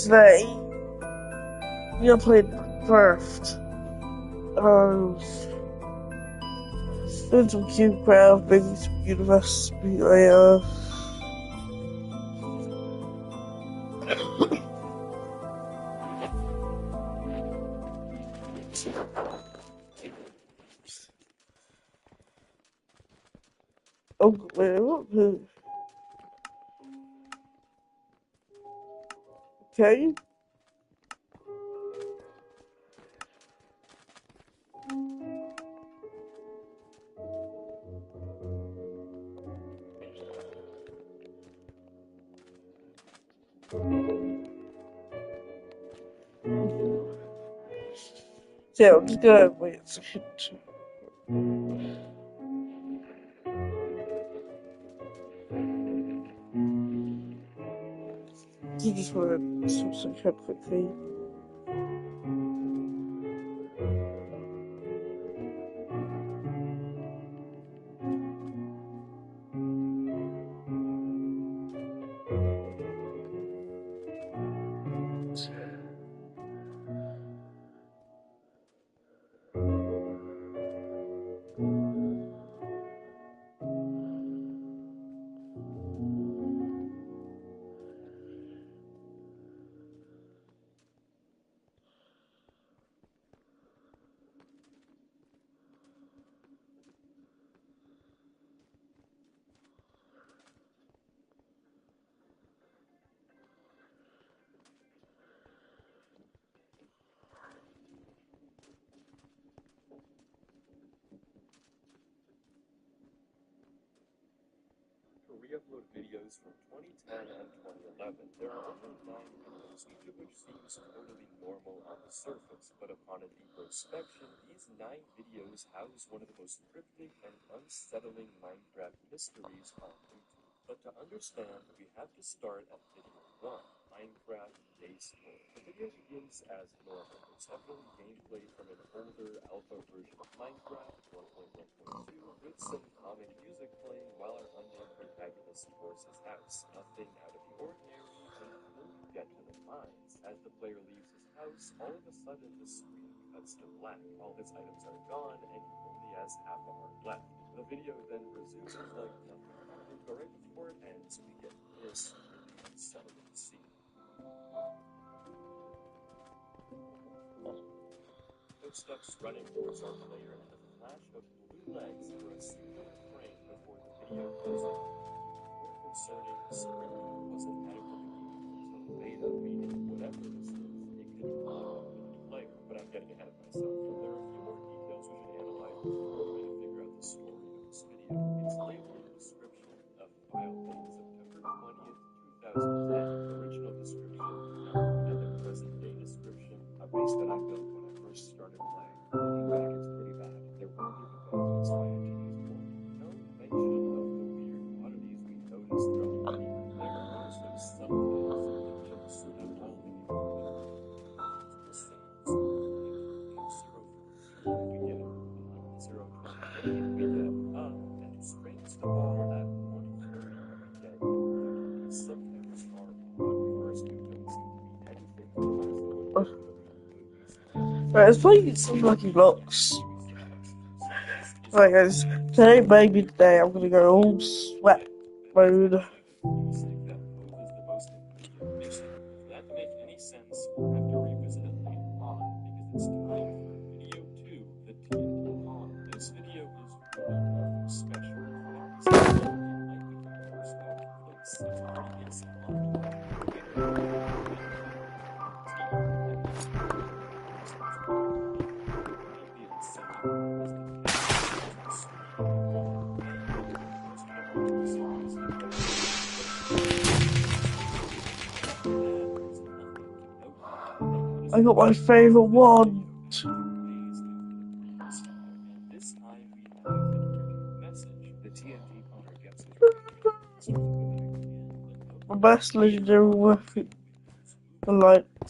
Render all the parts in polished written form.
Today, we are playing craft. Doing some cubecraft, maybe some university later. Oh, wait, what? Okay. Yeah, I'm just gonna wait a second. I just want to sort some shit quickly. Re-upload videos from 2010 and 2011. There are only 9 videos, each of which seems totally normal on the surface, but upon a deeper inspection, these 9 videos house one of the most cryptic and unsettling Minecraft mysteries on YouTube. But to understand, we have to start at video 1, Minecraft Base Mode. The video begins as normal, resembling gameplay from an older alpha version of Minecraft 1.1.2 with some comic music playing while our unnamed protagonist tours his house. Nothing out of the ordinary until you get to the mines. As the player leaves his house, all of a sudden the screen cuts to black. All his items are gone and he only has half a heart left. The video then resumes like nothing happened, but right before it ends, we get this really unsettling scene. Footsteps running towards our player and a flash of blue legs for a singular frame before the video goes on. More concerning, scripting wasn't adequately used until beta, meaning whatever this is, it could not have been the player. But I'm getting ahead of myself. There are a few more details we should analyze before trying to figure out the story of this video. Its labeled description of file date September 20th, 2010, original description, and the present day description, a base that I built when I first started playing. Looking back, it's pretty bad. There weren't even buildings by a genius wolf. No mention of the weird oddities we noticed throughout the video. There are also some things that just have all the the same we get 0:28 we get and to strings the ball at 1:30 we get something are odd. First we don't seem to be anything the last one. Right, let's play some Lucky Blocks. Right guys, today maybe today I'm gonna go all sweat mode. That to make any sense, we'll have to revisit it later on because it's time for video 2, the TNT Pond. This video is really special. It might be the first that took place. It's previous I got my favourite one. This time we have a message. The TNT hunter gets The best legendary weapon. I liked.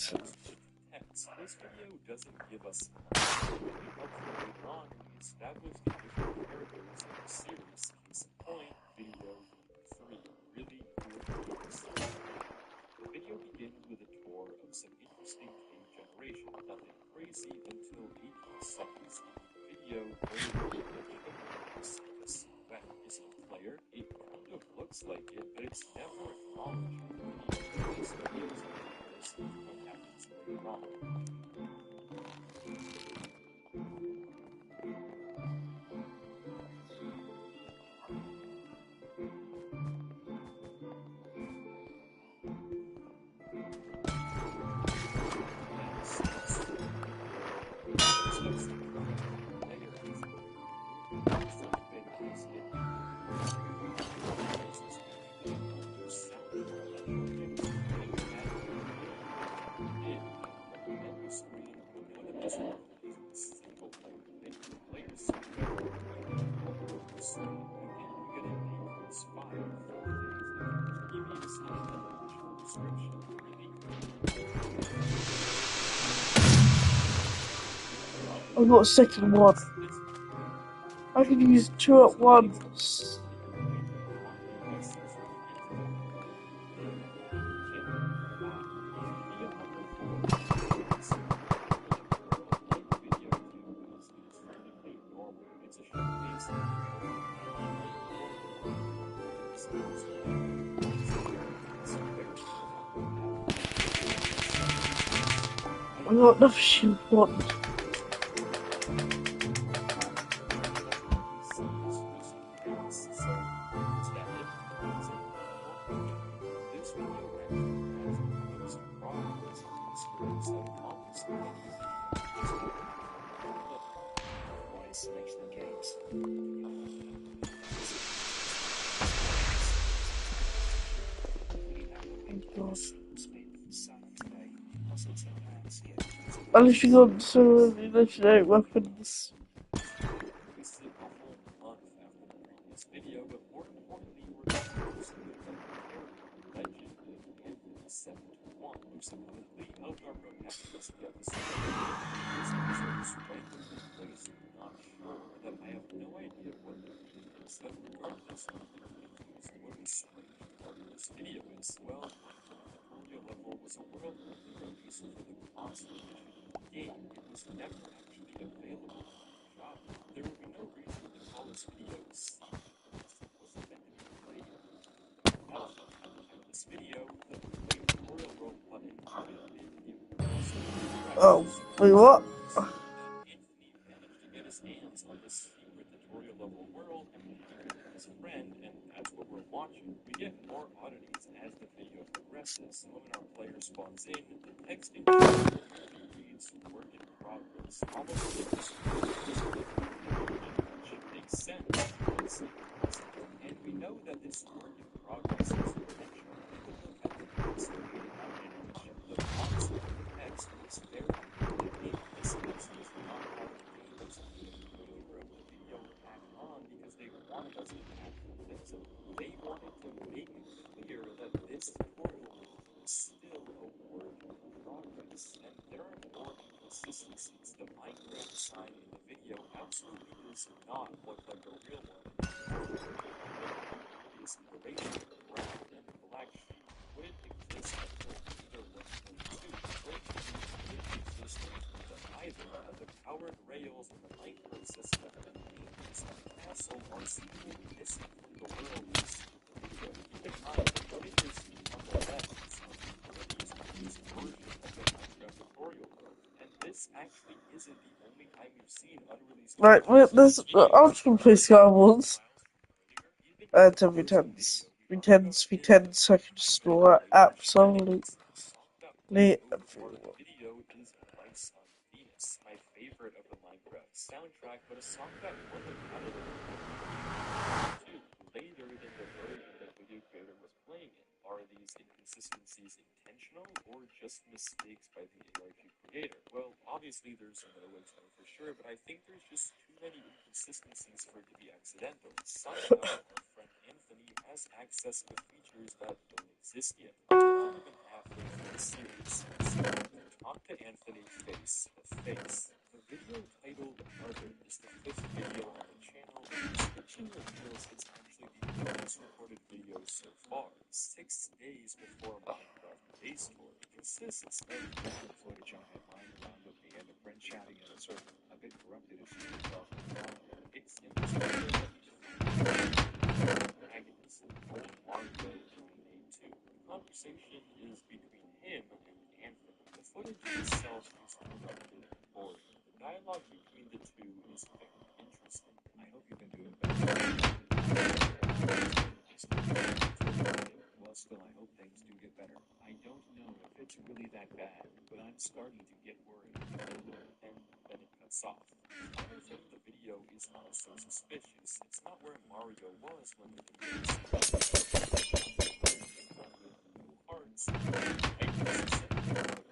This video doesn't give us later on we establish the different characters in the series. Case in point, video 3. Really cool. The video begins with a tour of nothing crazy until 18 seconds into the video where the choke the sweat is a player. It kind of looks like it, but it's never acknowledged in the video. This video is dangerous for what happens later on. I've got a second one. I can use two at once. I got another shield one. Unless you got so many legendary weapons. Video, but more importantly, we're introduced to the legend of Anthony 721, who supposedly helped our protagonist get the story. This episode is randomly placed, not sure, that I have no idea what the meaning is, but regardless, I'm confused what the strange part of this video is. Well, tutorial level was a world only released for the console edition of the game. It was never actually available on the Java. There would be no reason to call this video this video, the play tutorial world button would have been impossible. Oh, wait, what? Anthony managed to get his hands on this secret tutorial level world and share it with his friend, and that's what we're watching. We get more oddities as the video progresses. So when our player spawns in, the text in chat clearly reads "work in progress," almost like this which makes sense. And we know that this work in progress is intentional. Take a look at the text animation. The fonts of the text is very unique. This text is not part of the game. It's the flavor of the video we're back on because they wanted us to have things. They wanted to make it clear that this tutorial is still a work in progress. And there are more inconsistencies. The Minecraft sign in the video absolutely does not look like a real one. Is erased brown and black sheep wouldn't exist until either 1.2, which didn't exist until either. The powered rails in the Minecraft system and paintings of the castle are seemingly missing from the world we see in the video. Keep in mind, the images on the left sound released this version of the Minecraft tutorial world, and this actually isn't the only time we've seen unreleased Right, wait, this. I'm just gonna play Skywars. To V10s. V10s, I can destroy absolutely everyone. Video is Lights on Venus, my favorite of the Minecraft soundtrack, but a song that wasn't added later than the version the video creator was playing in. Are these inconsistencies intentional or just mistakes by the ARG creator? Well, obviously there's no way to know for sure, but I think there's just too many inconsistencies for it to be accidental. Somehow, our friend Anthony has access to features that don't exist yet. We're not even halfway through the series, so to talk to Anthony face to face. The video titled Mother is the 5th video on the channel, and the description reveals it's actually the longest recorded video so far, 6 days before Minecraft Base Tour. You can consists of random footage I had lying around of me and a friend chatting in a circle, a bit corrupted as you can tell from the audio. It's in this video that we find the protagonist, old Mario 982. The conversation is between him and Anthony. The footage itself is corrupted and boring. The dialogue between the two is very interesting. I hope you've been doing better. Well, still, I hope things do get better. I don't know if it's really that bad, but I'm starting to get worried. And then it cuts off. The final thing in the video is also suspicious. It's not where Mario was when the video with no hearts. I guess it's a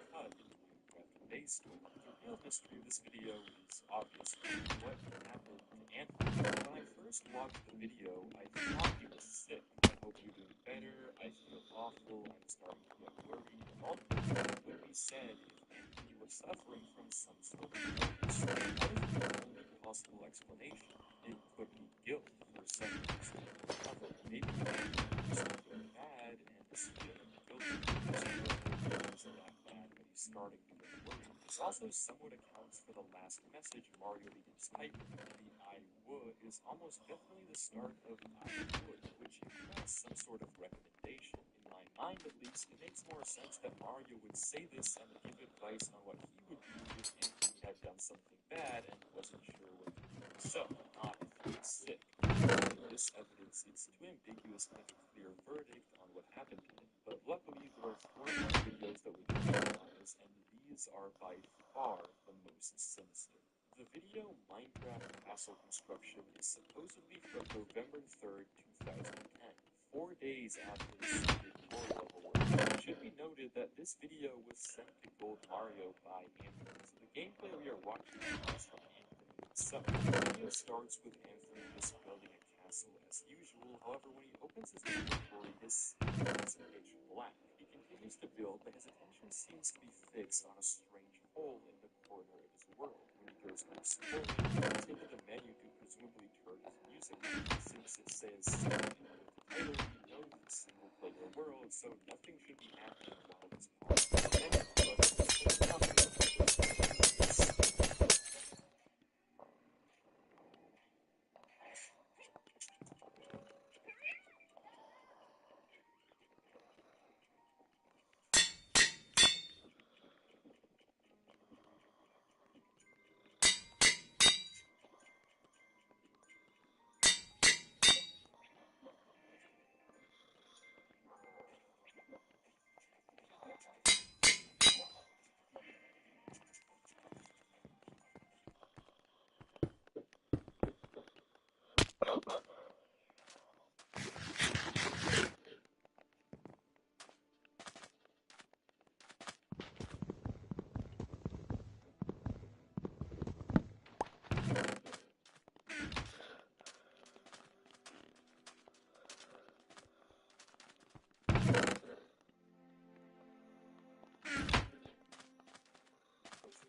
cut in the cubecraft base store. The real mystery of this video is obviously what happened to Anthony. When I first watched the video, I thought he was sick. I hope you're doing better. I feel awful. I'm starting to get worried. All the things would be said if Anthony was suffering from some sort of illness. That is the only possible explanation. It could be guilt for suffering to recover. Maybe Anthony is feeling bad and is feeling guilty. This isn't that bad, but he's starting to get worried. This also somewhat accounts for the last message Mario begins typing. The I would is almost definitely the start of I would, which implies some sort of recommendation. In my mind, at least, it makes more sense that Mario would say this and give advice on what he would do if Anthony had done something bad and wasn't sure what to do himself, not if he was sick. With this evidence, it's too ambiguous to make a clear verdict on what happened to him. But luckily, there are 4 more videos that we can analyze, and these are by far the most sinister. The video Minecraft Castle Construction is supposedly from November 3rd, 2010, 4 days after the secret glory level work. It should be noted that this video was sent to Gold Mario by Anthony, so the gameplay we are watching comes from Anthony himself. The video starts with Anthony just building a castle as usual, however when he opens his inventory, his screen is pitch black. He continues to build, but his attention seems to be fixed on a strange hole in the corner of his world. When he goes to explore it, he goes into the menu to presumably turn his music on. Since it says title, we know it's a single player world, so nothing should be happening while he's paused in the menu, but it's not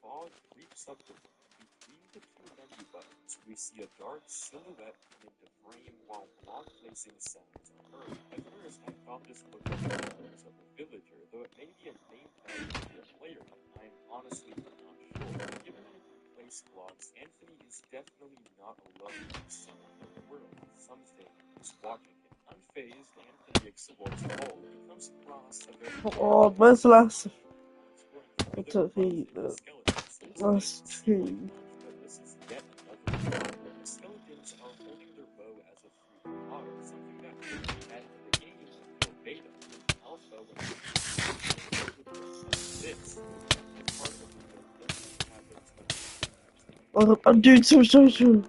fog creeps up between the 2 menu buttons. We see a dark silhouette come into frame while block placing sounds on Earth. At first, I thought this looked like the sounds of a villager, though it may be a name tag for a player. I'm honestly not sure. Given that he can place blocks, Anthony is definitely not alone in the single player world. Something is watching him. Unfazed, Anthony explores the hole. He comes across a very Oh, where's the last It's of the last two? but this is yet another one. The skeletons are holding their bow as a fruit bottle, something that we had in the game until beta. In alpha, when this part of the video definitely happens when Oh, I'm doing so social.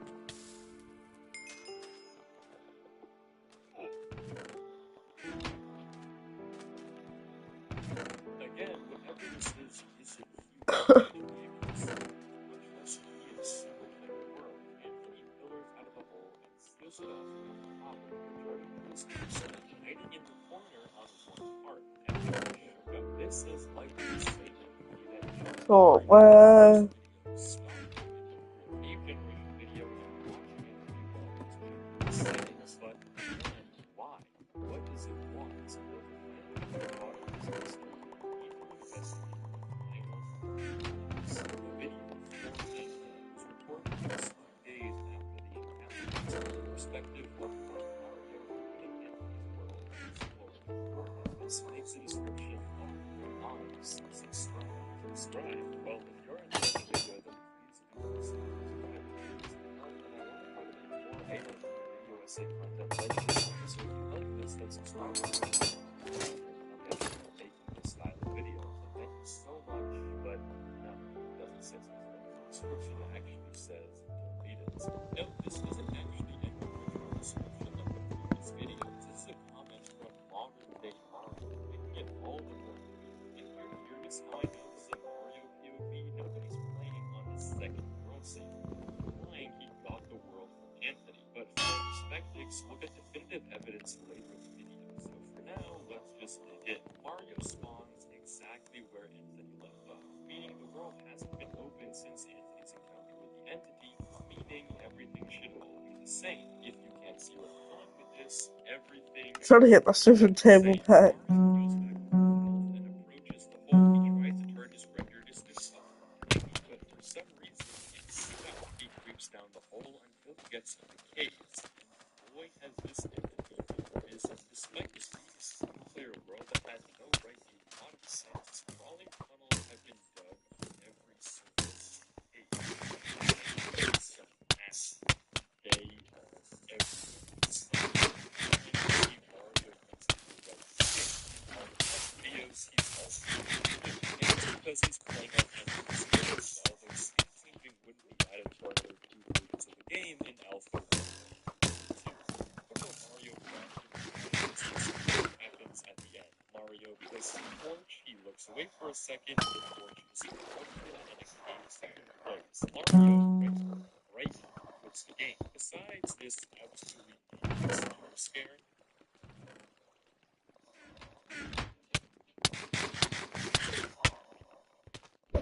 again, whatever this is isn't human. It should be able to see, much less be in a single player world. Anthony pillars out of the hole and steals stuff from the top, returning to his castle, hiding in the corner on one part. Everyone shook up. This is likely the same Anthony that jumped Oh, where? Stop the game generation video if you're watching Anthony while he's doing the settings, but again, why? What does it want? Will the Anthony bottom is this? Even the best subscribe. Well, if you're enjoying the video, then please do subscribe. And I want to try to make more ALP video essay content like this one. So if you like this, then subscribe to my channel. I'll get better at making this style of video. So thank you so much. But no, it doesn't say subscribe. The description actually says don't read it. No, this isn't actually any original description of the previous videos. This is a comment from modern day Mario, making it all the more weird. If you're curious how I know this is a Mario POV, nobody's playing on his second world save. Implying he got the world from Anthony. But for perspectives, look at definitive evidence later in the video. So for now, let's just dig in. Mario spawns exactly where Anthony left off, meaning the world hasn't been open since Anthony's encounter with the entity, meaning everything should all be the same. If you can't see where I'm going with this, everything Trying to hit my stupid table pack. Mario goes back to the world and approaches the hole. He tries to turn his render distance up to 90, but for some reason it's stuck. He creeps down the hole until he gets to the caves, and boy has this entity been busy. Despite this previously clear world that has no right being out of sense, crawling tunnels have been dug on every surface cave. It's a mess. They are everywhere. See Mario recently red skin. In all the past videos, he's also blue. And it's because he's playing on Anthony's skins, although skin changing wouldn't be added to another 2 versions of the game in Alpha 1.2. Typical Mario crafting happens at the end. Mario places a torch, he looks away for a second, the torch is broken, and a cave second closes. Mario right quits the game. Besides this absolutely devious jump scare,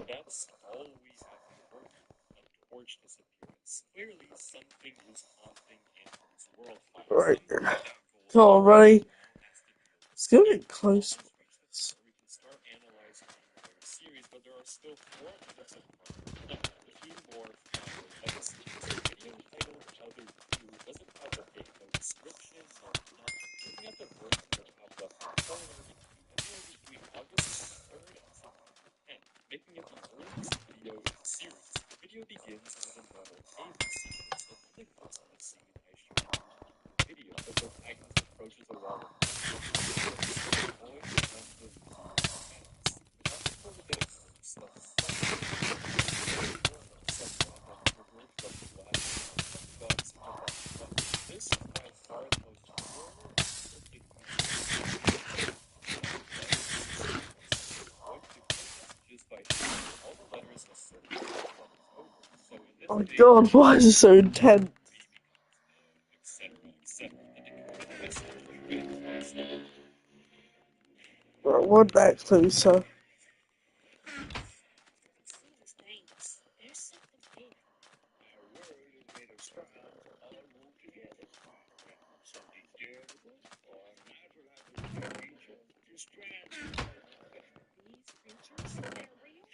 that's all we have to work with. A torch disappearance. Clearly, something is haunting Anthony's world fire. Right. Something that Come on, Gold buddy. now has to deal with. Let's go get close. Almost reached the part where we can start analyzing the entire series, but there are still 4 minutes of content left. 2 more final episodes. The video titled Other 2 doesn't have a date, no description, no nothing. Looking at the version in the top left-hand corner, it could be anywhere between August 23rd and September 10th, making it the earliest video in the series. The video begins with a normal caving sequence, and nothing puts on the scene I showed you in the video. The protagonist approaches a wall of the boy becomes the leader of the bandits. But not before we get a glimpse of a somewhat of triggered from the last gods in the background. This is by far the most horror and cryptic avoid decoding messages by showing all the letters a certain letters over. So in this Oh my video, god, why is it so intense? etc., etc. The decoded message reads as Right, one back closer. there's something here. Our world is made of strands all woven together. Something durable or a natural habitat creature. The strands these creatures, they're real?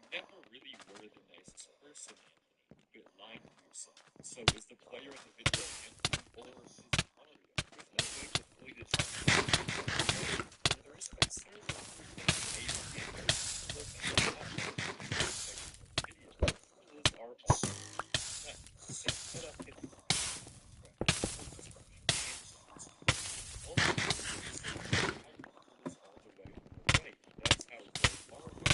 You never really were the nicest person, Anthony. A bit lying to yourself. So is the player in the video Anthony or is it Mario? There's no way to fully determine. There is considerable proof that he made the game. Look at the top right section of the video. Rules are all left. So put up hit the that's how good Mario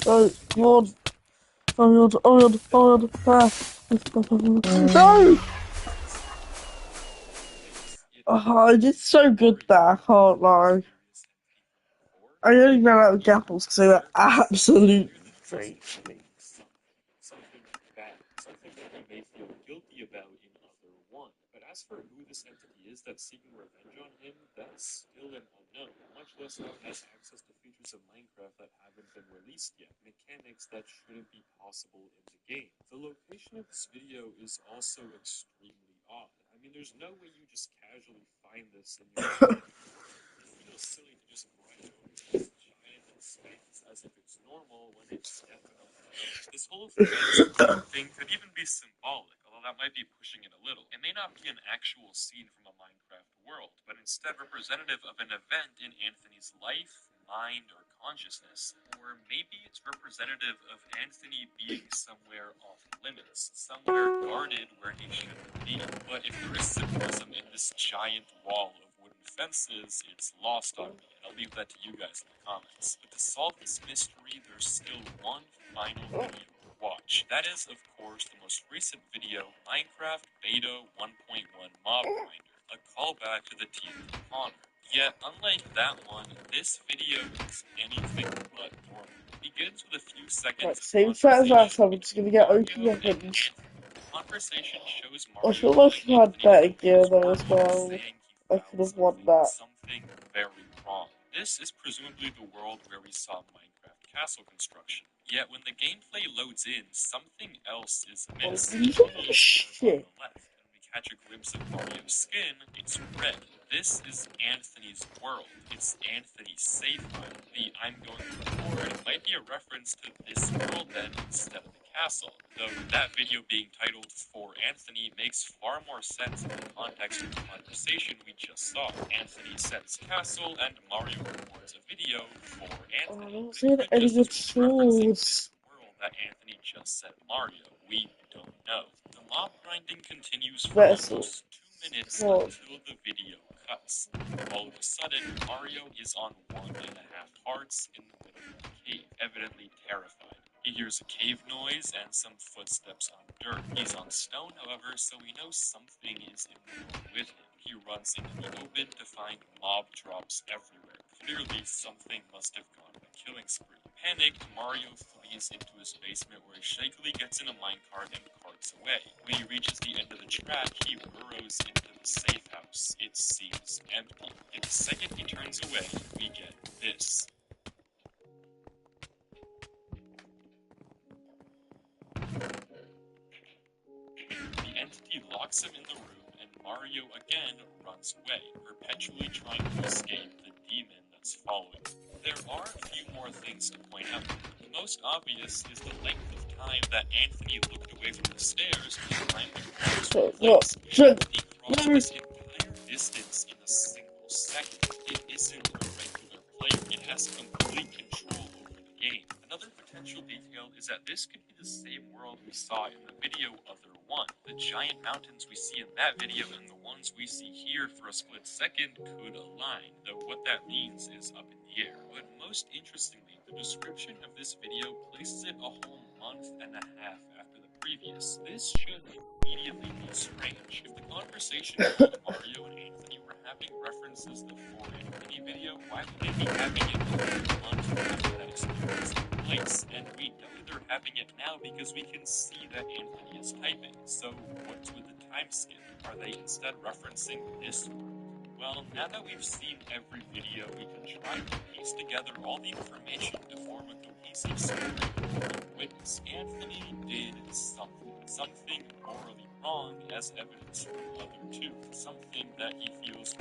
Oh, come on. Oh god, oh god, oh god. Ah. No! Oh, I did so good there, I can't lie. I only ran out of gapples because they were absolute freaks. something bad, something that he may feel guilty about in Other 1. But as for who this entity is that's seeking revenge on him, that's still an unknown, much less how it has access to features of Minecraft that haven't been released yet, mechanics that shouldn't be possible in the game. The location of this video is also extremely odd. I mean, there's no way you just casually find this in your game. It feels silly to just grind over this giant expanse as if it's normal when it's definitely not. This whole fence thing could even be symbolic, although that might be pushing it a little. It may not be an actual scene from a Minecraft world, but instead representative of an event in Anthony's life, mind, or consciousness. Or maybe it's representative of Anthony being somewhere off limits, somewhere guarded where he shouldn't be. But if there is symbolism in this giant wall of wooden fences, it's lost on me, and I'll leave that to you guys in the comments. But to solve this mystery, there's still one final video to watch. That is, of course, the most recent video, Minecraft Beta 1.1 Mob Grinder, a callback to the TNT Honor. Yet, unlike that one, this video is anything but normal. It begins with a few seconds of same set as last time, we're just gonna get OP Mario and weapons. Anthony. The conversation shows I Mario feel like telling I've had Anthony better that gear his though world as well. saying he I found could have won that. something very wrong. This is presumably the world where we saw Minecraft castle construction. Yet when the gameplay loads in, something else is amiss. The Holy holes are shit. on the left, and we catch a glimpse of Mario's skin. It's red. This is Anthony's world. It's Anthony's save file. The I'm going to record might be a reference to this world then instead of the castle. Though that video being titled For Anthony makes far more sense in the context of the conversation we just saw. Anthony says castle and Mario records a video for Anthony. Oh, But saying it could any just good as well be referencing swords. this world that Anthony just said Mario. We don't know. The mob grinding continues for Vessel. almost 2 minutes Oh. until the video cuts. All of a sudden, Mario is on 1.5 hearts in the middle of the cave, evidently terrified. He hears a cave noise and some footsteps on dirt. He's on stone, however, so he knows something is in the room with him. He runs into the open to find mob drops everywhere. Clearly, something must have gone on a killing spree. Panicked, Mario flees into his basement where he shakily gets in a minecart and carts away. When he reaches the end of the track, he burrows into the safe house. It seems empty. And the second he turns away, we get this. The entity locks him in the room, and Mario again runs away, perpetually trying to escape the demon that's following. There are a few more things to point out. The most obvious is the length of time that Anthony looked away from the stairs to climb across the place. Anthony crossed this entire distance in a single second. It isn't a regular player. It has complete control over the game. Another potential detail is that this could be the same world we saw in the video Other 1. The giant mountains we see in that video and the ones we see here for a split second could align, though what that means is up in the air. But most interestingly, the description of this video places it a whole month and a half after the previous. This should immediately be strange. If the conversation between Mario and Anthony were having references to the For Anthony video, why would they be having it over a month after that experience took place? And we know they're having it now because we can see that Anthony is typing. So what's with the time skip? Are they instead referencing this world? Well, now that we've seen every video, we can try to piece together all the information to form a cohesive story of what we witnessed. Anthony did something morally wrong as evidenced from Other 2, something that he feels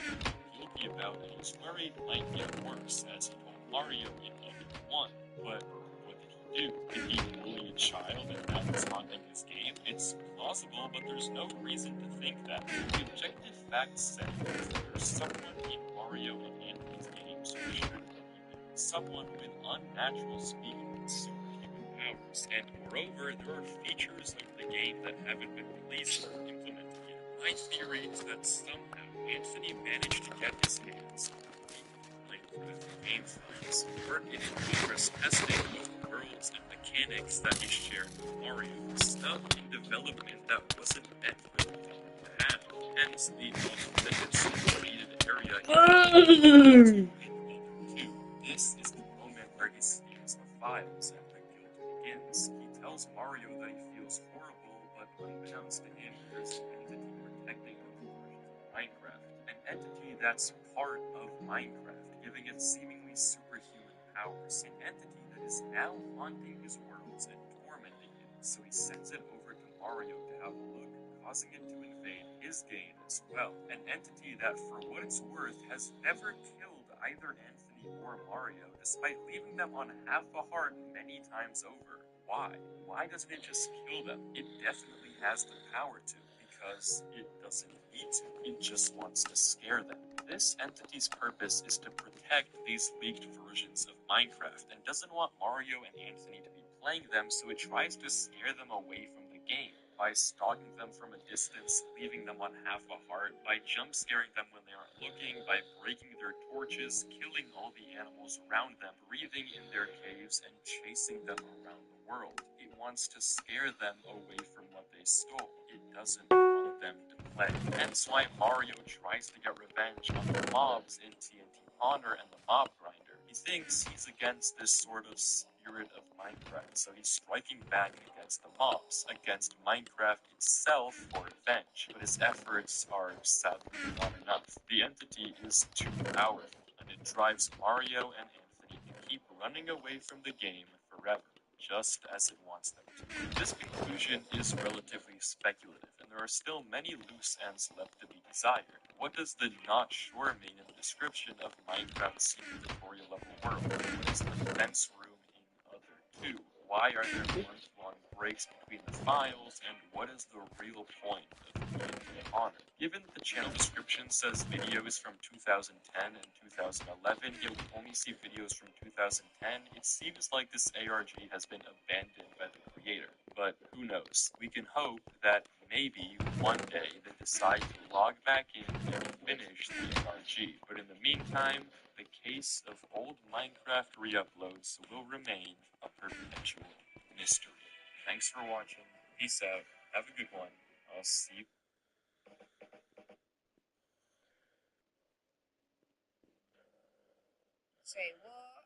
guilty about and he's worried might get worse, as he told Mario in Other 1. But what did he do? Did he bully a child and now it's haunting his game? It's plausible, but there's no reason to think that. The objective facts say is that there's someone in Mario and Anthony's games who shouldn't be there. Someone with unnatural speed and superhuman powers. And moreover, there are features of the game that haven't been released or implemented yet. My theory is that somehow Anthony managed to get his hands on Minecraft game files, work in progress testing of the worlds and mechanics that he shared with Mario, stuff in development that wasn't meant for the public to have, hence the off-limits area in Other 2. This is the moment where he scans the files and the guilt begins. He tells Mario that he feels horrible, but unbeknownst to him, there's an entity protecting those versions of Minecraft. An entity that's part of Minecraft, giving it seemingly superhuman powers. An entity that is now haunting his worlds and tormenting him. So he sends it over to Mario to have a look, causing it to invade his gain as well. An entity that, for what it's worth, has never killed either Anthony or Mario, despite leaving them on half a heart many times over. Why? Why doesn't it just kill them? It definitely has the power to, because it doesn't need to. It just wants to scare them. This entity's purpose is to protect these leaked versions of Minecraft, and doesn't want Mario and Anthony to be playing them, so it tries to scare them away from the game by stalking them from a distance, leaving them on half a heart, by jump scaring them when they aren't looking, by breaking their torches, killing all the animals around them, breathing in their caves, and chasing them around the world. It wants to scare them away from what they stole. It doesn't want them to play. Hence why Mario tries to get revenge on the mobs in TNT Honor and the Mob Grinder. He thinks he's against this sort of spirit of Minecraft, so he's striking back against the mobs, against Minecraft itself for revenge. But his efforts are sadly not enough. The entity is too powerful, and it drives Mario and Anthony to keep running away from the game forever, just as it wants them to. This conclusion is relatively speculative, and there are still many loose ends left to be desired. What does the not sure mean in the description of Minecraft's secret tutorial level world? What is the fence room in Other 2? Why are there month-long breaks between the files, and what is the real point of TNT Honor? Given that the channel description says videos from 2010 and 2011, yet we only see videos from 2010, it seems like this ARG has been abandoned by the creator. But who knows? We can hope that maybe one day they decide to log back in and finish the ARG. But in the meantime, the case of old Minecraft re-uploads will remain a perpetual mystery. Thanks for watching. Peace out. Have a good one. I'll see you. Say what?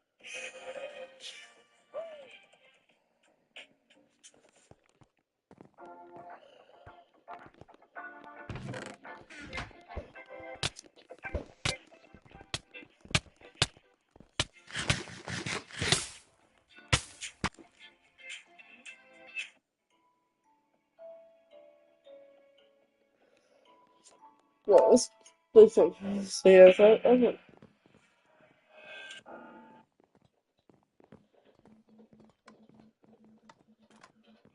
What was PlayStation? So yes, I don't.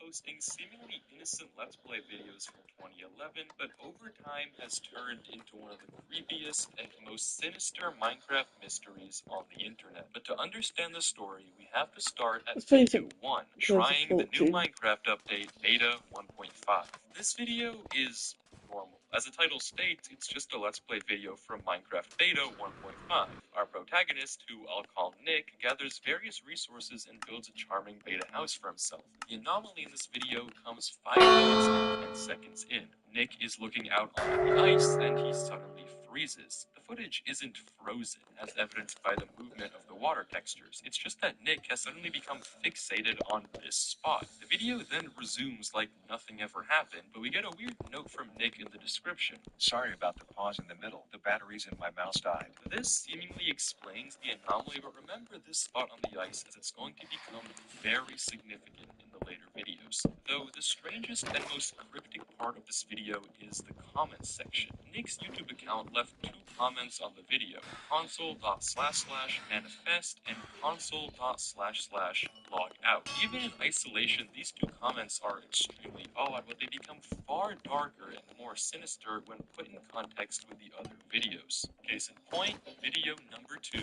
Posting seemingly innocent Let's Play videos from 2011, but over time has turned into one of the creepiest and most sinister Minecraft mysteries on the internet. But to understand the story, we have to start at It's video 1, 2014. trying the new Minecraft update, Beta 1.5. This video is normal. As the title states, it's just a Let's Play video from Minecraft Beta 1.5. Our protagonist, who I'll call Nick, gathers various resources and builds a charming beta house for himself. The anomaly in this video comes 5 minutes and 10 seconds in. Nick is looking out onto the ice and he suddenly freezes. The footage isn't frozen, as evidenced by the movement of the water textures. It's just that Nick has suddenly become fixated on this spot. The video then resumes like nothing ever happened, but we get a weird note from Nick in the description. Sorry about the pause in the middle. The batteries in my mouse died. This seemingly explains the anomaly, but remember this spot on the ice, as it's going to become very significant in the later videos. Though the strangest and most cryptic part of this video is the comments section. Nick's YouTube account left 2 comments on the video: console.//manifest and console.//logout. Even in isolation, these 2 comments are extremely odd, but they become far darker and more sinister when put in context with the other videos. Case in point, video number 2,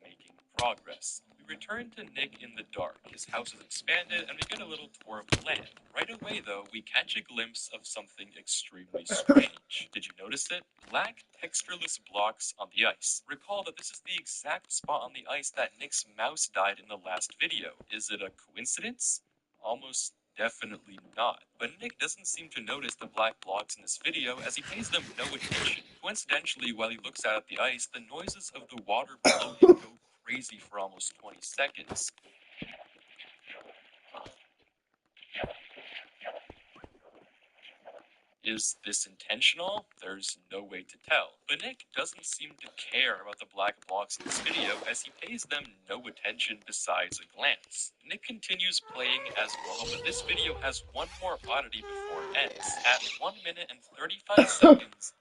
making progress. We return to Nick in the dark. His house is expanded, and we get a little tour of the land. Right away, though, we catch a glimpse of something extremely strange. Did you notice it? Black, textureless blocks on the ice. Recall that this is the exact spot on the ice that Nick's mouse died in the last video. Is it a coincidence? Almost definitely not. But Nick doesn't seem to notice the black blocks in this video, as he pays them no attention. Coincidentally, while he looks out at the ice, the noises of the water below him go crazy for almost 20 seconds. Is this intentional? There's no way to tell. But Nick doesn't seem to care about the black blocks in this video as he pays them no attention besides a glance. Nick continues playing as well, but this video has one more oddity before it ends. At 1 minute and 35 seconds,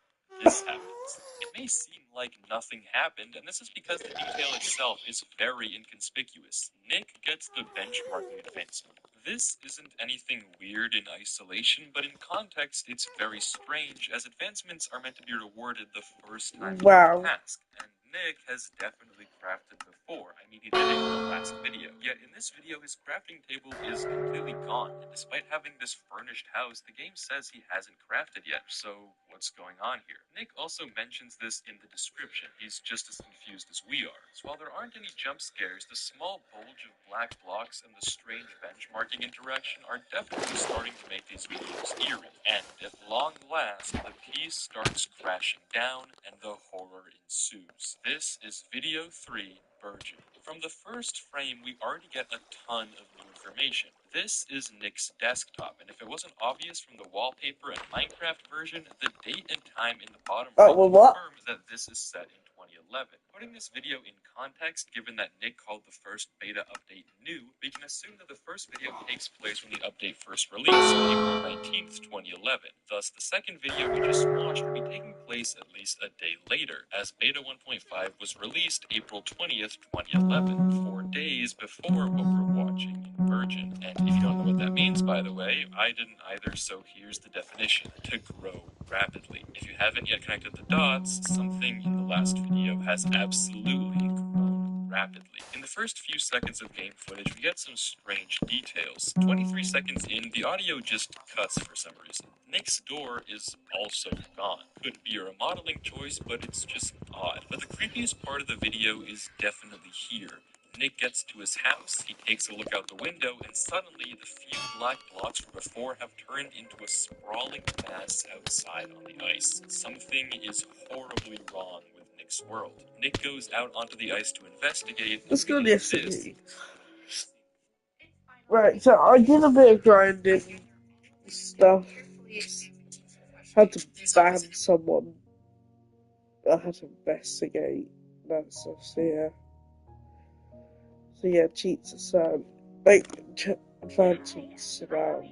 this happens. It may seem like nothing happened, and this is because the detail itself is very inconspicuous. Nick gets the benchmarking advancement. This isn't anything weird in isolation, but in context it's very strange, as advancements are meant to be rewarded the first time you do Wow. the task, and Nick has definitely crafted before. I mean, he did it in the last video. Yet in this video, his crafting table is completely gone, and despite having this furnished house, the game says he hasn't crafted yet, so what's going on here? Nick also mentions this in the description. He's just as confused as we are. So while there aren't any jump scares, the small bulge of black blocks and the strange benchmarking interaction are definitely starting to make these videos eerie. And at long last, the piece starts crashing down and the horror ensues. This is video 3, Virgin. From the first frame, we already get a ton of new information. This is Nick's desktop, and if it wasn't obvious from the wallpaper and Minecraft version, the date and time in the bottom right confirms that this is set in 2011. Putting this video in context, given that Nick called the first beta update new, we can assume that the first video takes place when the update first released, April 19th, 2011. Thus, the second video we just watched would be taking place at least a day later, as beta 1.5 was released April 20th, 2011, 4 days before what we're watching in Virgin. And if you don't know what that means, by the way, I didn't either, so here's the definition: to grow rapidly. If you haven't yet connected the dots, something in the last video has absolutely grown rapidly. In the first few seconds of game footage, we get some strange details. 23 seconds in, the audio just cuts for some reason. Nick's door is also gone. Could be a remodeling choice, but it's just odd. But the creepiest part of the video is definitely here. Nick gets to his house, he takes a look out the window, and suddenly the few black blocks from before have turned into a sprawling mass outside on the ice. Something is horribly wrong with Nick's world. Nick goes out onto the ice to investigate. Let's go and yesterday. Right, so I did a bit of grinding stuff. Had to ban someone. I had to investigate that stuff, so yeah. So yeah, cheats aside. Like, advancements about.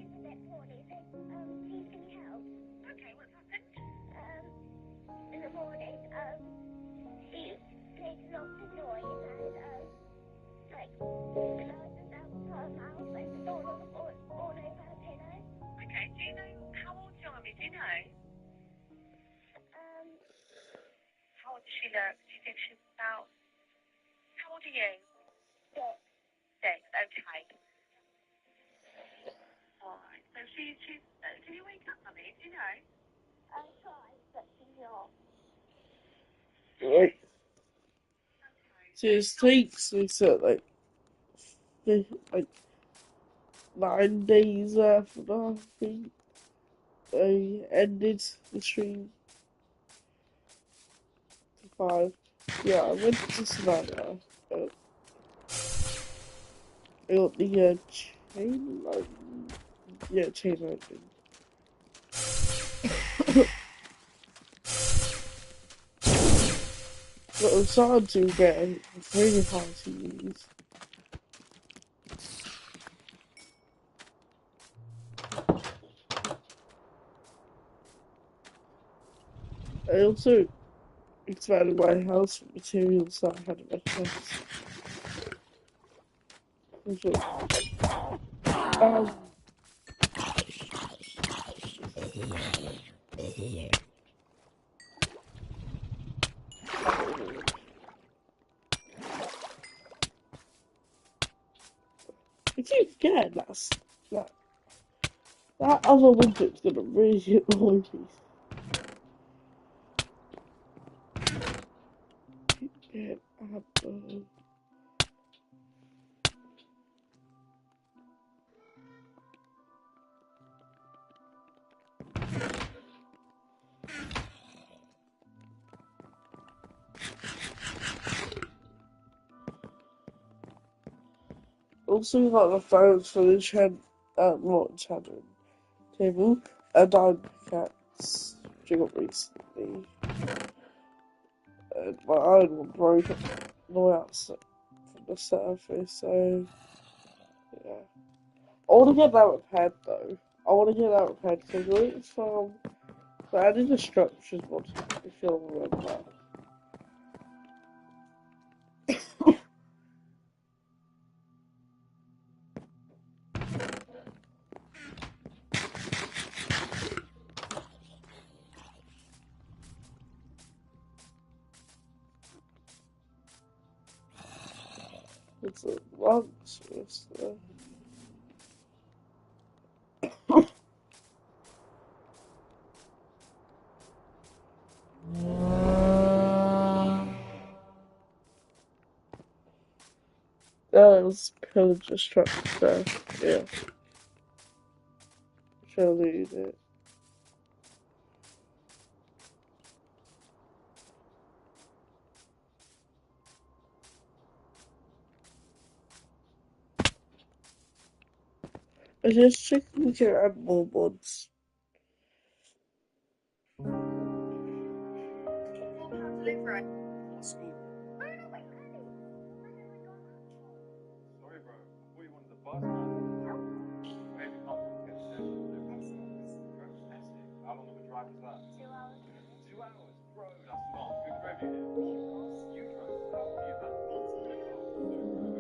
How old does she look? Do you think she's about... How old are you? 6, okay. Alright, so she's do you wake up, mummy? Do you know? I try, but she's not. Like, so it takes me to like 9 days after I think I ended the stream to 5. Yeah, I went to Savannah. I got the chain lightning. Yeah, chain lightning. But I'm starting to get very hard to use. I also expanded my house with materials that I had in my chest. I keep forgetting that other window's gonna really annoy me. Get apple. Also got the phones for the not enchanted table, a diamond cat. which I got recently. And my own one broke all the way out from the surface, so yeah. I want to get that repaired though. I want to get that repaired because I got it from the added the structures mod, if you'll remember. It's a long semester. That was pillager structure, yeah. She'll need it. I just checking we can add more mods. Sorry, bro. I thought you wanted the bus, man. Maybe not get there. Bro, fantastic. How long of a drive is that? 2 hours. 2 hours? Bro, that's long. Who drove you here? You drove. How long have you had?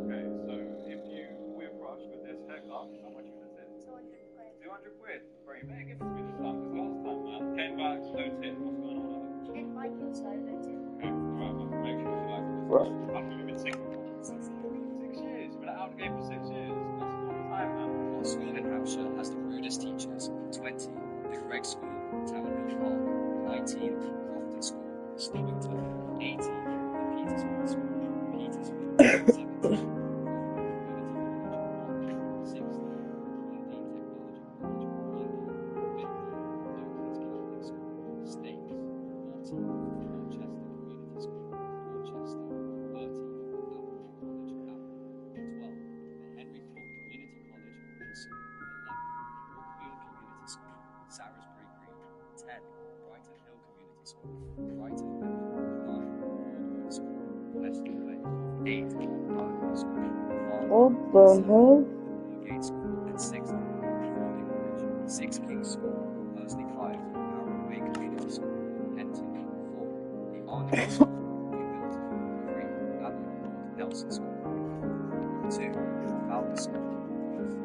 Okay, so if you we're rushed with this haircut, how much was it? 200 quid. 200 quid? Bro, you better give it to me this time, because last time, man, came back, no tip. What's going on with it? She didn't like it, so no tip. Okay, alright, man. Make sure she likes it. Right. How long have you been single for? 6 years. You've been out of the game for 6 years. That's a long time, man. What school in Hampshire has the rudest teachers? 20. The Greg School, Townley Park. 19. Crofton School, Snowington. 18. The Petersfield School, Petersfield. 17. Salisbury Green, 10, Brighton Hill Community School, Brighton Hill, 9, Broadwood School, Leicester Place, 8, Harley School, What the 7, hell? Newgate School, and 6, Fording Bridge, 6 King's School, Hursley 5, Harrow Way Community School, Henton, 4, the Arnival School, New Milton, 3, Admiral Lord Nelson School, 2, Trafalgar School, 1, Bay School.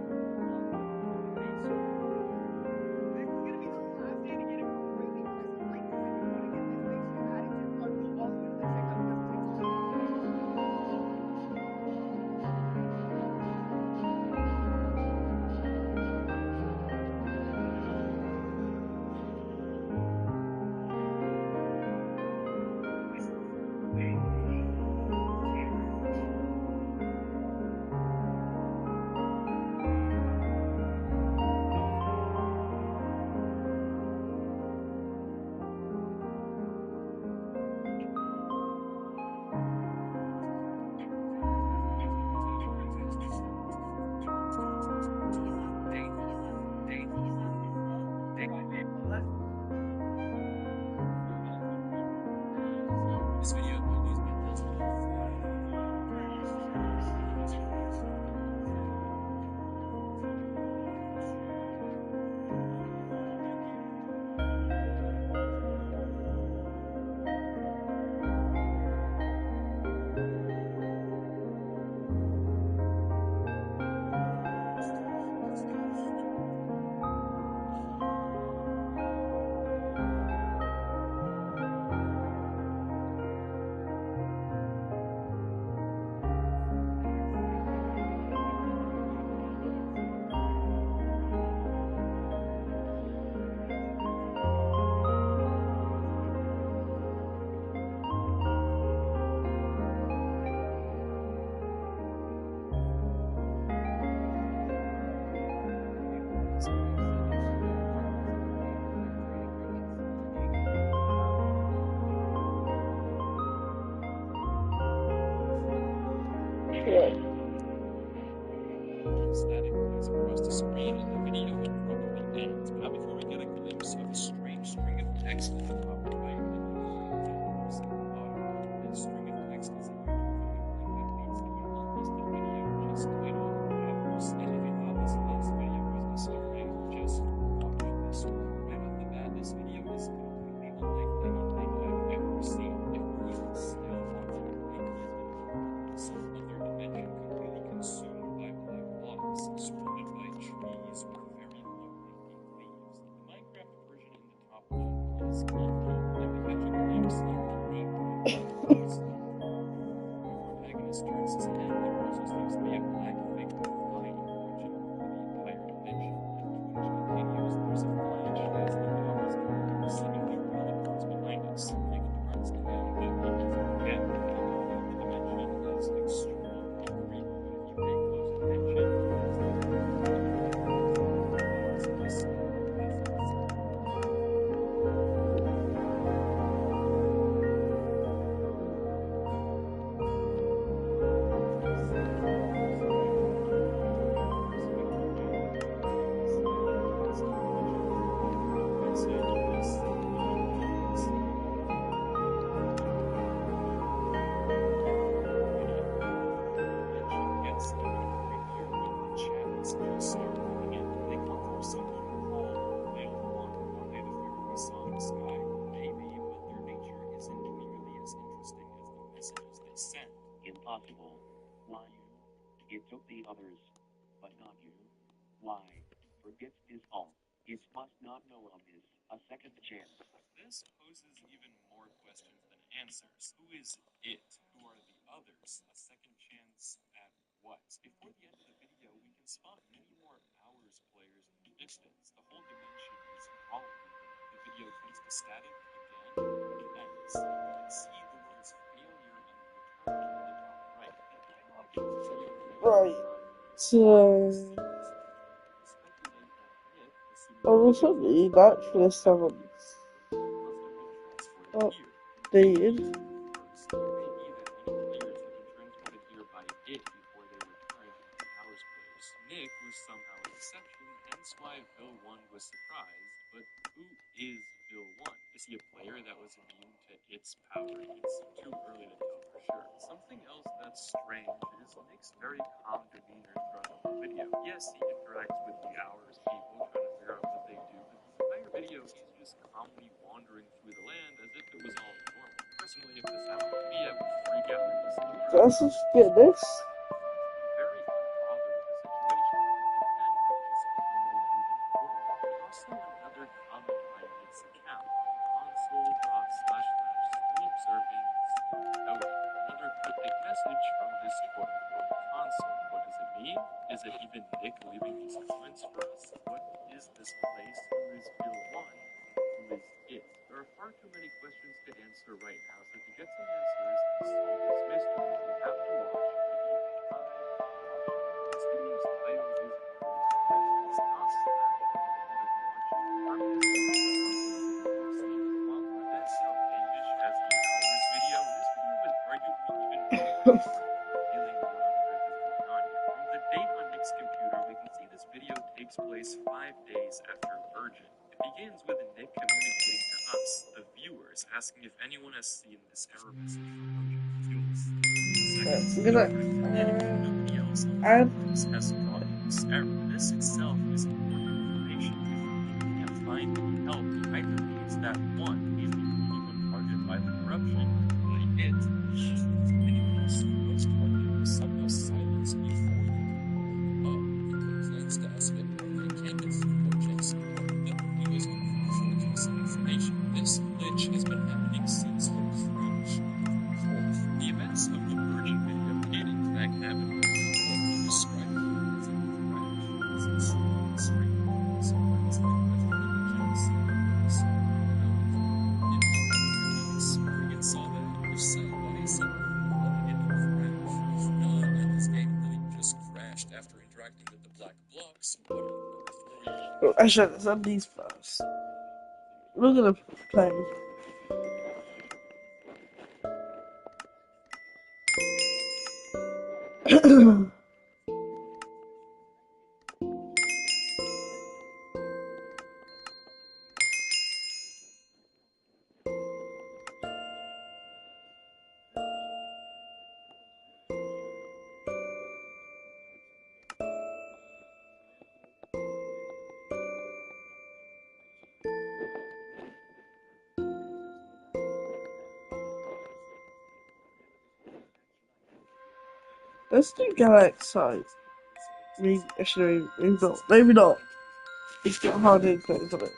Impossible. Why you? It took the others, but not you. Why? Forget is all. It must not know of this. A second chance. This poses even more questions than answers. Who is it? Who are the others? A second chance at what? Before the end of the video, we can spot many more hours players in the distance. The whole dimension is crawling. The video turns to static again and ends. You can see the words failure and return in the top right. The dialogue in the video Right. So, speculate that Nick, assuming I was only naturally seven. must have been transported Oh, here. Dated. First, it may be that many players have been transported here by it before they returned to the Powers players. Nick was somehow an exception, hence why Bill 1 was surprised. But who is Bill 1? Is he a player that was immune to its power? It's too early to tell for sure. Something else that's strange is Nick's very calm demeanor throughout the whole video. Yes, he interacts with the Hours people, trying to figure out what they do, but the entire video he's just calmly wandering through the land as if it was all normal. Personally, if this happened to me, I would freak out and just look around. Let's just get this. Very unbothered with the situation, content with just calmly moving forward. There's also another comment by Nick's account, console.//still observing, still noting. Another cryptic message from this quote-unquote console. What does it mean? Is it even Nick leaving these comments for us? What is this place? Who is Bill 1? Who is it? There are far too many questions to answer right now, so to get some answers and solve this mystery, we have to watch video 5. This video's title is already correct. It's not flash at the end of watching. Reminiscent of the console video we've seen. While not as outlandish as the Hours video, this video is arguably even more important for revealing what on earth is going on here. From the date on Nick's computer, we can see this video takes place 5 days after Virgin. It begins with Nick communicating to us, the viewers, asking if anyone has seen this error message from Virgin. You'll see in a second. We're gonna Nobody else on add. Earth has gotten this error. This itself is important information. If Nick can't find any help, it either means that 1, he's the only one targeted by the corruption, by it, anyone else who was targeted was somehow silenced before they could open up. He complains to us that primary campus Virgin support that he was forging some information. This glitch has been happening since the crash of 4. The events of the Virgin video did in fact happen before described as a crash. This is strange. Sometimes I question religions. I saw it now. If the experience saw that, if so, why is he calling it a crash? If none in his game really just crashed after interacting with the black blocks, what on earth were you? I should have done these first. We're gonna play. Let's do Galaxy. Actually, maybe not. Maybe not. It's got hard inputs on it.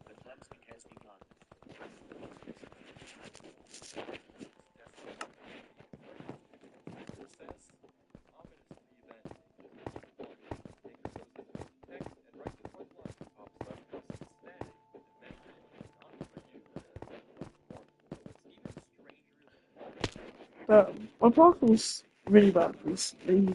The cleansing has begun. But my block was really bad recently.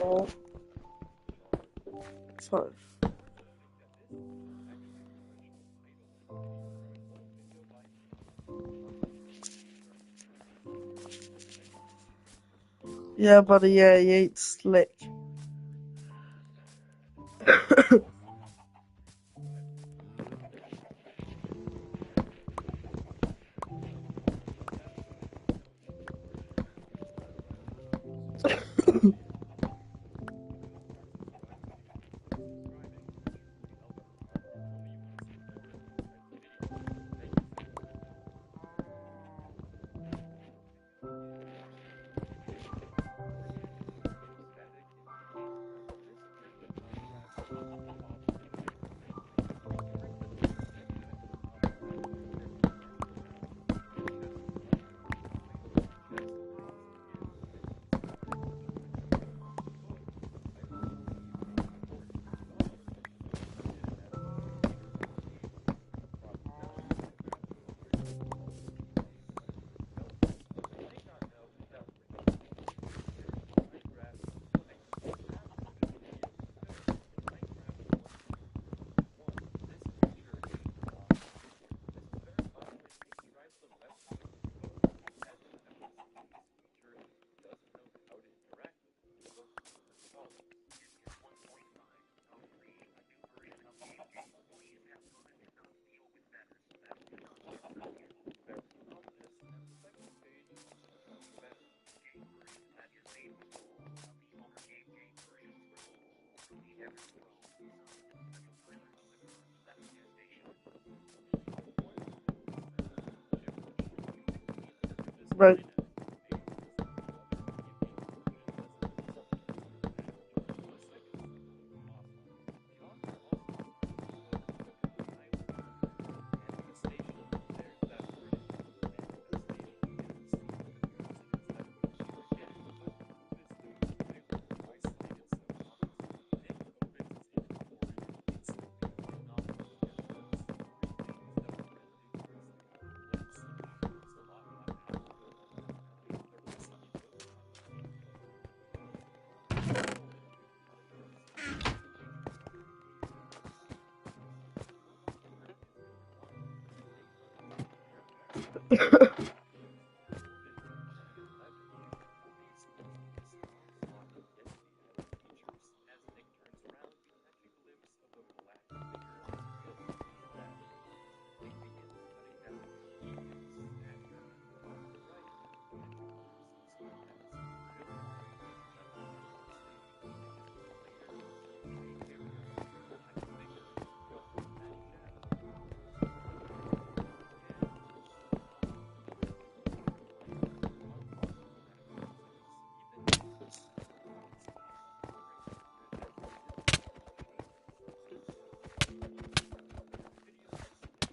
Oh, fine. Yeah, buddy, yeah, he ain't slick. Right.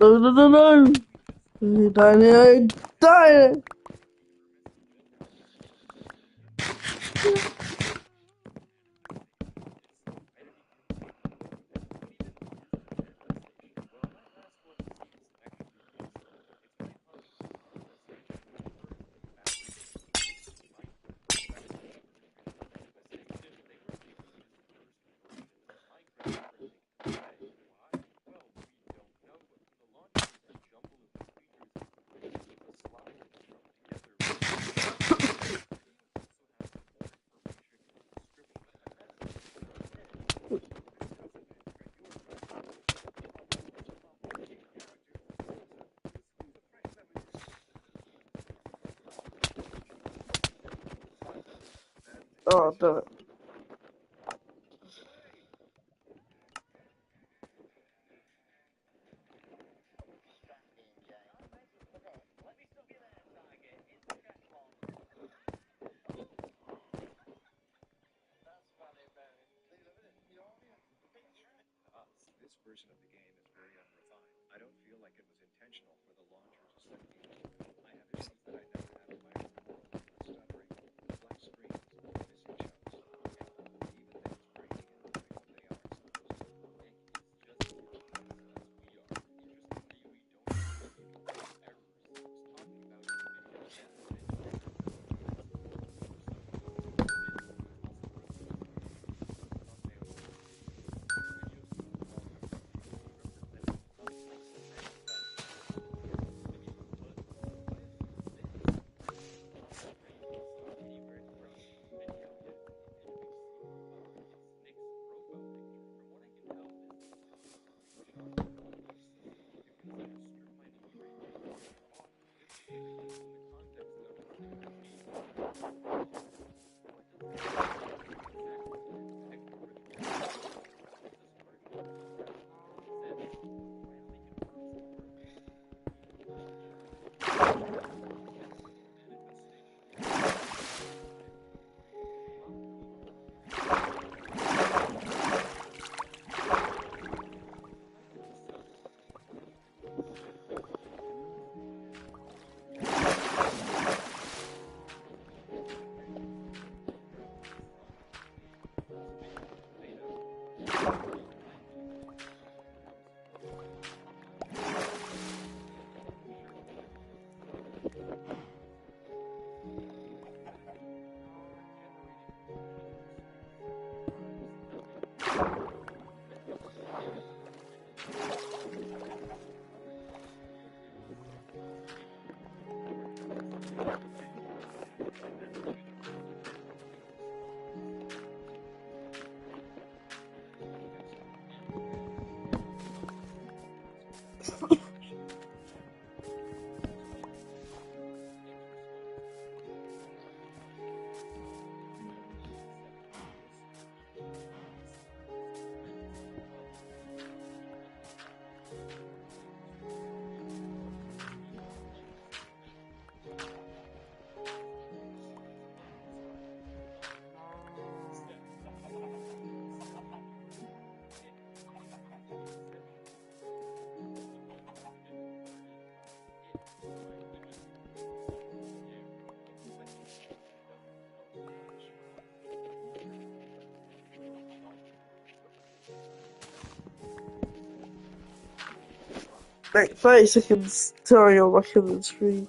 No, no, no, no. Die. Die. Oh, damn it. This version of the game is very unrefined. I don't feel like it was intentional for the launcher to set me up. I have issues that I never had Like 30 seconds till you're back in the screen.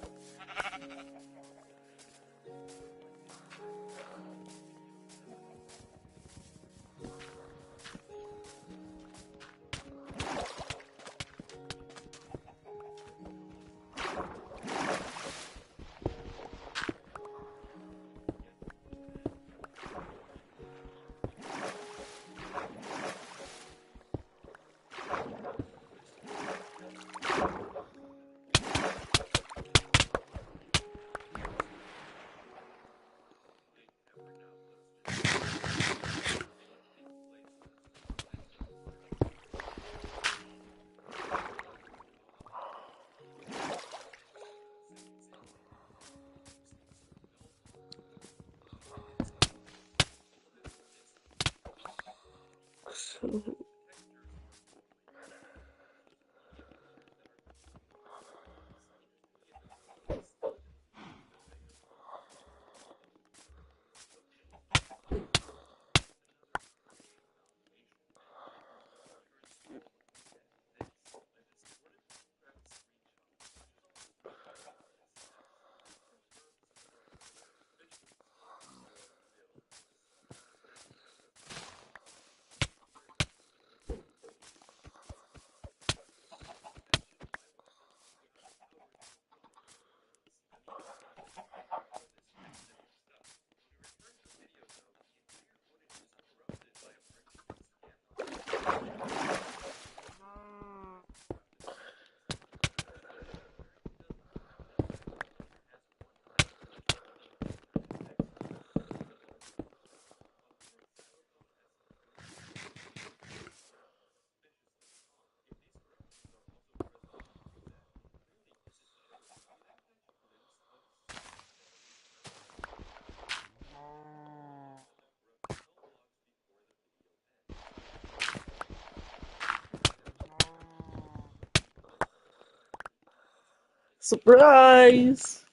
Surprise!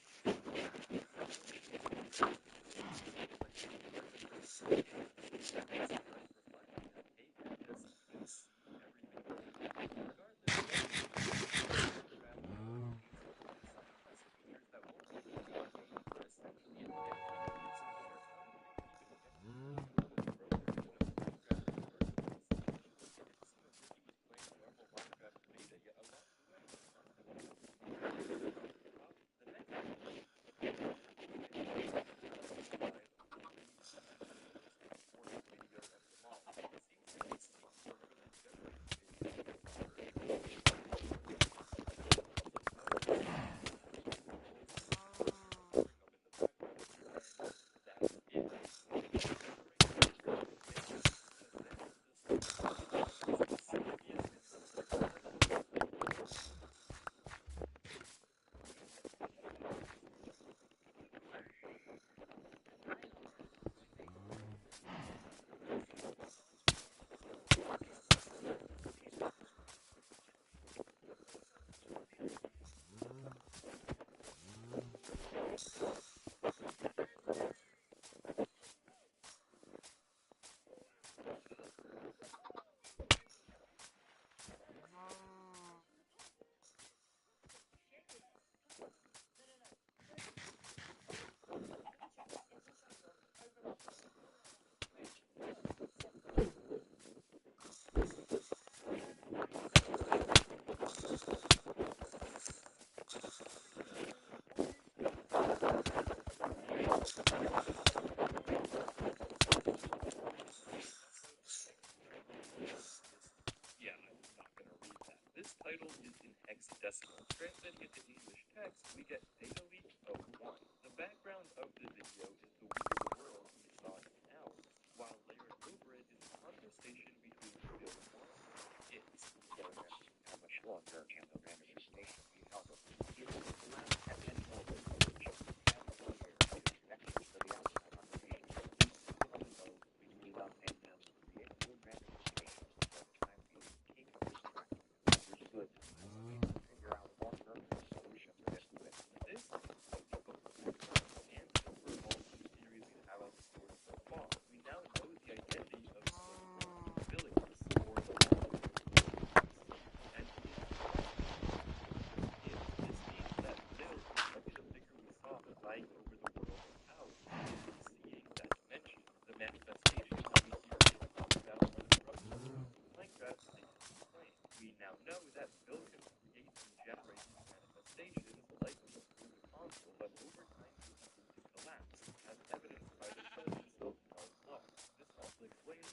Yeah, I'm not going to read that. This title is in hexadecimal. Translating it to English text, we get data leak 01. The background of the video is the weird world we saw in ours, while layered over it is a conversation between Bill 1 and it. How much longer can the random station be held up? It will last at any moment which has clear connections to the outside conversation. Even though between us and them, the input random station for the time being keeps this track. Understood. Figure out long-term solution to this. This is the book and the overall series we have explored so far. We now know the identity of Billy, or the and it is over time continued to collapse, as evidenced by the presence of Moore's law. This also explains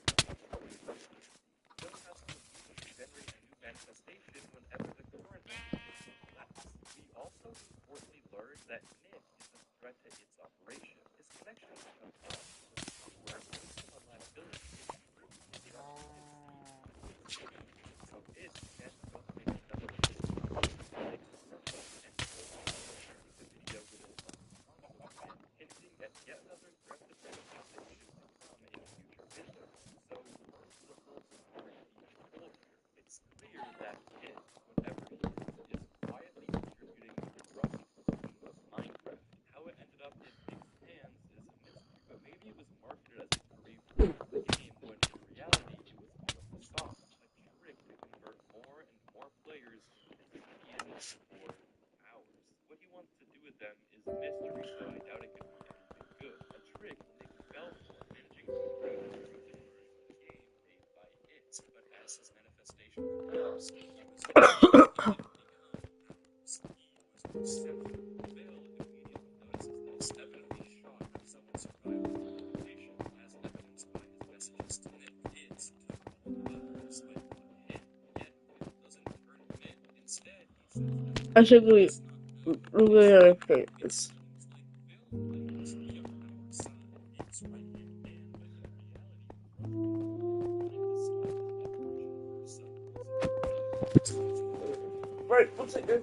don't have to immediately generate a new manifestation whenever the current manifestation collapses. We also importantly learned that Nick is a threat to its operation. His connections become off with the software based on reliability is strictly instructed so it can't make another and sharing the video with an unsponsored hinting at yet another aggressive manifestation to come in future videos. So what's the whole story being told here? It's clear that Kit, whatever he is quietly contributing to the rough version of Minecraft. How it ended up in Nick's hands is a mystery, but maybe it was marketed as a free game when in reality it was all a facade, a trick to convert more and more players into his minions for hours. What he wants to do with them is a mystery, so I doubt it could be anything good. A trick Nick fell for, managing to create a decent version of the game made by it, but as his manifestation collapsed, he was central. Bill immediately notices this, evidently shocked that someone survived the confrontation, as evidenced by his messages to Nick. It's took all the buttons despite one hit, yet Bill doesn't turn him in. Instead, he says that I should really replay this. like Bill must be on our side. He was right hand man, but in reality, trying to stop his operation for some reason. Right, one second.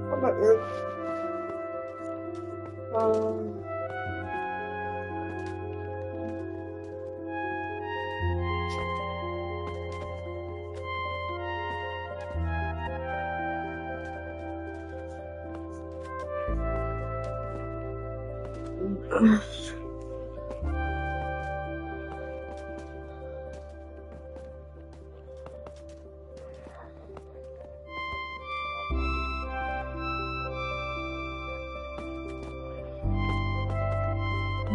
How about this?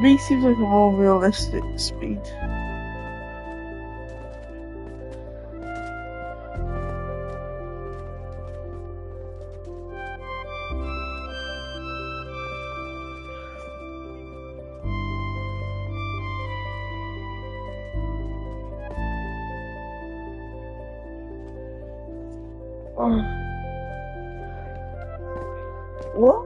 B seems like a more realistic speed. What?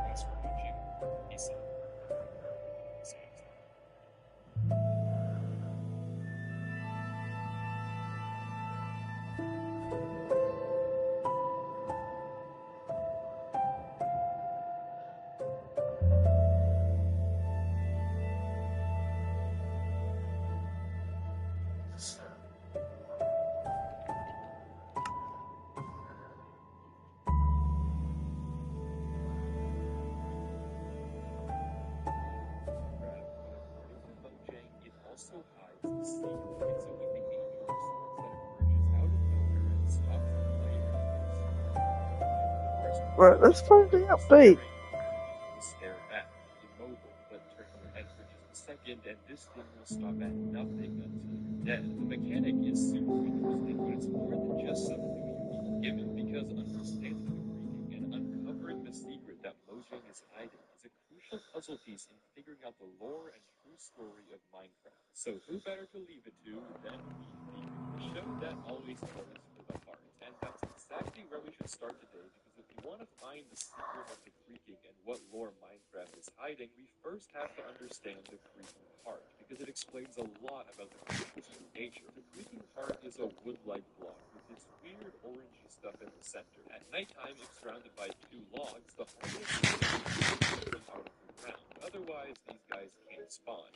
Thanks for watching. Peace out. Right, let's find the update. You stare back, immobile, but turn your head for just a second, and this thing will stop at nothing until you're dead. The mechanic is super interesting, but it's more than just some new unique gimmick, because understanding the creaking and uncovering the secret that Mojang is hiding is a crucial puzzle piece in figuring out the lore and true story of Minecraft. So who better to leave it to than me, the show that always goes for the heart. And that's exactly where we should start today, because if you want to find the secret of the creaking and what lore Minecraft is hiding, we first have to understand the creaking heart, because it explains a lot about the creature's true nature. The creaking heart is a wood-like block with this weird orangey stuff in the center. At nighttime, if surrounded by two logs, the heart will begin to come out of the ground. Otherwise, these guys can't spawn.